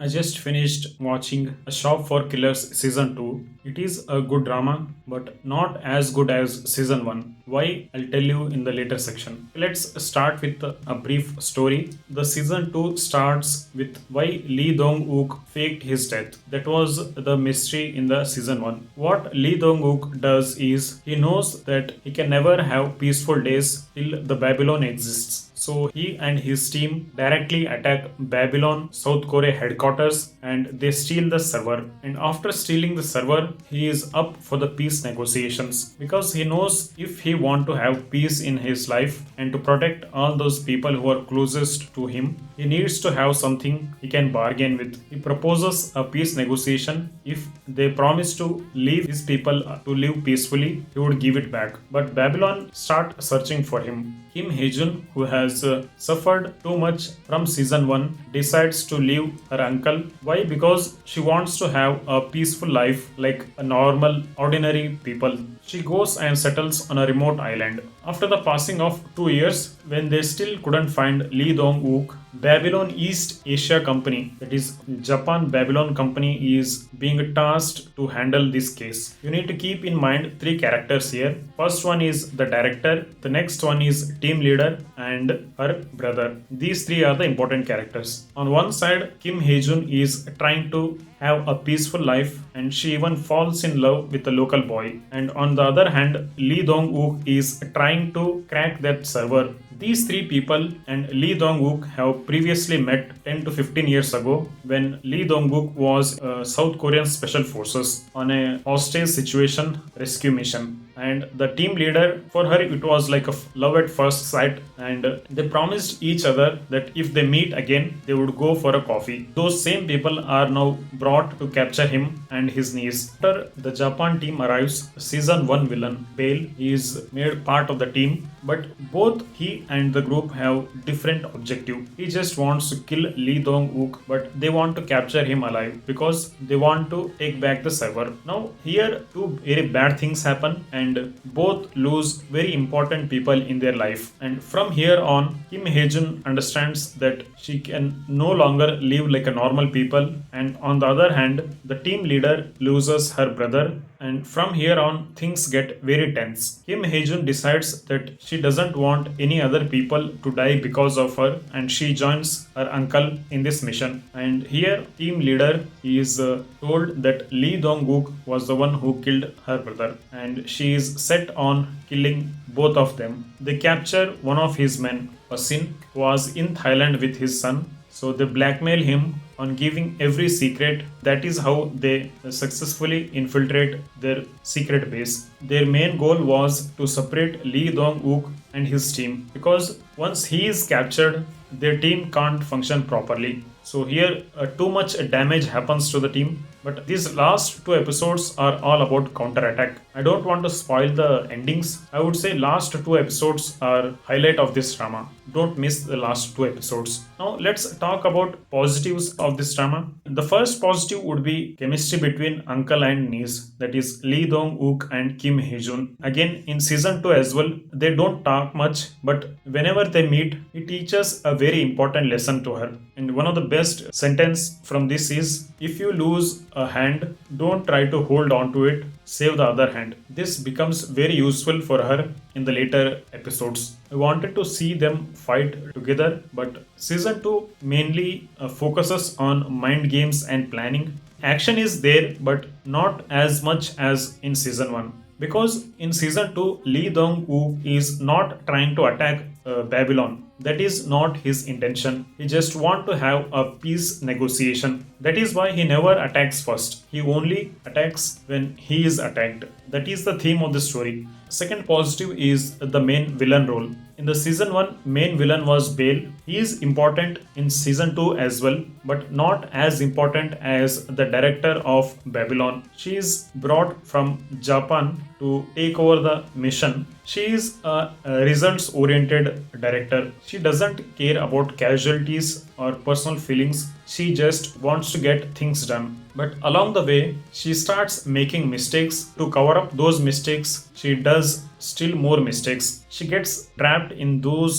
I just finished watching A Shop for Killers Season 2. It is a good drama, but not as good as Season 1. Why? I'll tell you in the later section. Let's start with a brief story. The Season 2 starts with why Lee Dong-wook faked his death. That was the mystery in the Season 1. What Lee Dong-wook does is he knows that he can never have peaceful days till the Babylon exists. So he and his team directly attack Babylon, South Korea headquarters, and they steal the server. And after stealing the server, he is up for the peace negotiations because he knows if he want to have peace in his life and to protect all those people who are closest to him, he needs to have something he can bargain with. He proposes a peace negotiation. If they promise to leave his people to live peacefully, he would give it back. But Babylon start searching for him. Kim Hee-jun, who has suffered too much from season 1, decides to leave her uncle. Why? Because she wants to have a peaceful life like a normal, ordinary people. She goes and settles on a remote island. After the passing of 2 years, when they still couldn't find Lee Dong-wook, Babylon East Asia Company, that is Japan Babylon Company, is being tasked to handle this case. You need to keep in mind three characters here. First one is the director, the next one is team leader, and her brother. These three are the important characters. On one side, Kim Hee-jun is trying to have a peaceful life and she even falls in love with a local boy. And on the other hand, Lee Dong-wook is trying to crack that server. These three people and Lee Dong-wook have previously met 10 to 15 years ago when Lee Dong-wook was South Korean Special Forces on a hostage situation rescue mission. And the team leader, for her it was like a love at first sight, and they promised each other that if they meet again they would go for a coffee. Those same people are now brought to capture him and his niece. After the Japan team arrives, season 1 villain Bale is made part of the team, but both he and the group have different objective. He just wants to kill Lee Dong-wook, but they want to capture him alive because they want to take back the server. Now here two very bad things happen and both lose very important people in their life. And from here on, Kim Hee-jun understands that she can no longer live like a normal people, and on the other hand, the team leader loses her brother, and from here on things get very tense. Kim Hee-jun decides that she doesn't want any other people to die because of her, and she joins her uncle in this mission. And here team leader is told that Lee Dong-wook was the one who killed her brother, and she is set on killing both of them. They capture one of his men, Asin, who was in Thailand with his son. So they blackmail him on giving every secret. That is how they successfully infiltrate their secret base. Their main goal was to separate Lee Dong-wook and his team, because once he is captured, their team can't function properly. So here too much damage happens to the team. But these last two episodes are all about counterattack. I don't want to spoil the endings. I would say last two episodes are highlight of this drama. Don't miss the last two episodes. Now let's talk about positives of this drama. The first positive would be chemistry between uncle and niece, that is Lee Dong-wook and Kim Hee-jun. Again in season 2 as well, they don't talk much, but whenever they meet, it teaches a very important lesson to her. And one of the best sentence from this is, if you lose a hand, don't try to hold on to it, save the other hand. This becomes very useful for her in the later episodes. I wanted to see them fight together, but season 2 mainly focuses on mind games and planning. Action is there, but not as much as in season 1. Because in season 2, Lee Dong-wook is not trying to attack Babylon. That is not his intention. He just want to have a peace negotiation. That is why he never attacks first. He only attacks when he is attacked. That is the theme of the story. Second positive is the main villain role. In the season 1, main villain was Bale. He is important in season 2 as well, but not as important as the director of Babylon. She is brought from Japan to take over the mission. She is a results oriented director. She doesn't care about casualties or personal feelings. She just wants to get things done. But along the way, she starts making mistakes. To cover up those mistakes, she does does still more mistakes. She gets trapped in those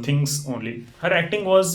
things only. Her acting was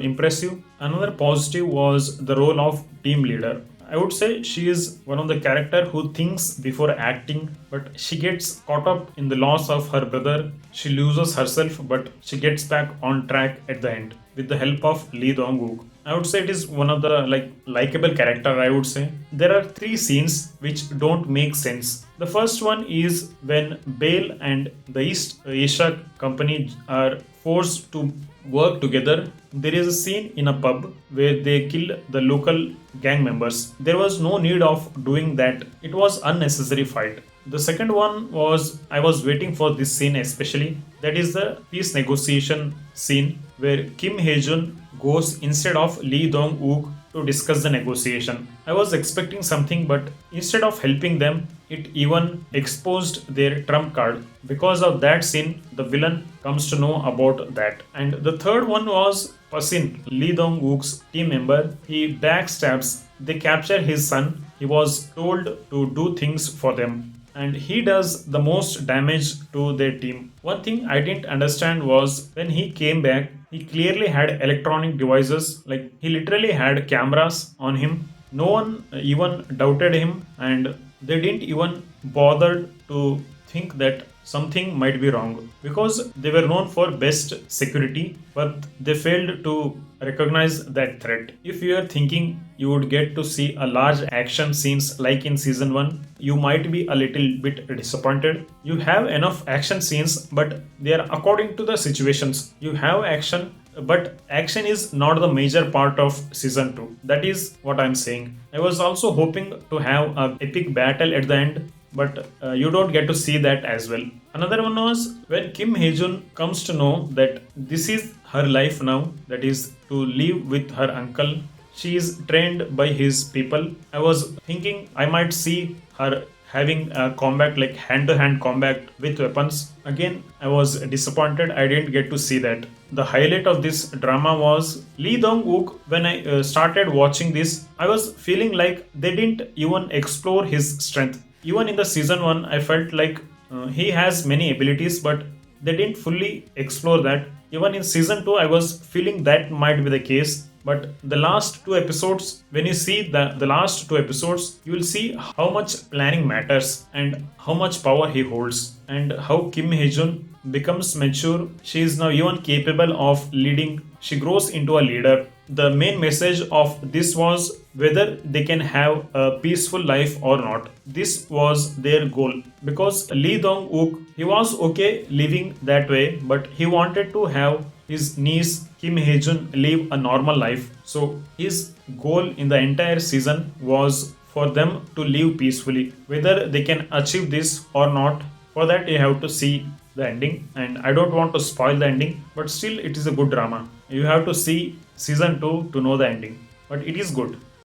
impressive. Another positive was the role of team leader. I would say she is one of the character who thinks before acting, but she gets caught up in the loss of her brother. She loses herself, but she gets back on track at the end with the help of Lee Dong Wook. I would say it is one of the likable character. I would say there are three scenes which don't make sense. The first one is when Bale and the East Asia Company are forced to work together. There is a scene in a pub where they kill the local gang members. There was no need of doing that. It was unnecessary fight. The second one was I was waiting for this scene especially. That is the peace negotiation scene where Kim Hae-jun goes instead of Lee Dong-wook to discuss the negotiation. I was expecting something, but instead of helping them, it even exposed their trump card. Because of that scene, the villain comes to know about that. And the third one was Pasin, Lee Dong-wook's team member. He backstabs. They capture his son. He was told to do things for them, and he does the most damage to their team. One thing I didn't understand was when he came back, he clearly had electronic devices, like he literally had cameras on him. No one even doubted him, and they didn't even bother to think that something might be wrong because they were known for best security, but they failed to recognize that threat. If you are thinking you would get to see a large action scenes like in season 1, you might be a little bit disappointed. You have enough action scenes, but they are according to the situations. You have action, but action is not the major part of season 2. That is what I'm saying. I was also hoping to have an epic battle at the end, but you don't get to see that as well. Another one was when Kim Hae-jun comes to know that this is her life now, that is to live with her uncle. She is trained by his people. I was thinking I might see her having a combat, like hand-to-hand combat with weapons. Again, I was disappointed. I didn't get to see that. The highlight of this drama was Lee Dong-wook. When I started watching this, I was feeling like they didn't even explore his strength. Even in the season 1, I felt like he has many abilities, but they didn't fully explore that. Even in season 2, I was feeling that might be the case. But the last two episodes, when you see the last two episodes, you will see how much planning matters and how much power he holds, and how Kim Hae-jun becomes mature. She is now even capable of leading. She grows into a leader. The main message of this was whether they can have a peaceful life or not. This was their goal, because Lee Dong-wook, he was okay living that way, but he wanted to have his niece Kim Hae-jun live a normal life. So his goal in the entire season was for them to live peacefully. Whether they can achieve this or not, for that you have to see the ending, and I don't want to spoil the ending, but still it is a good drama. You have to see season 2 to know the ending, but it is good.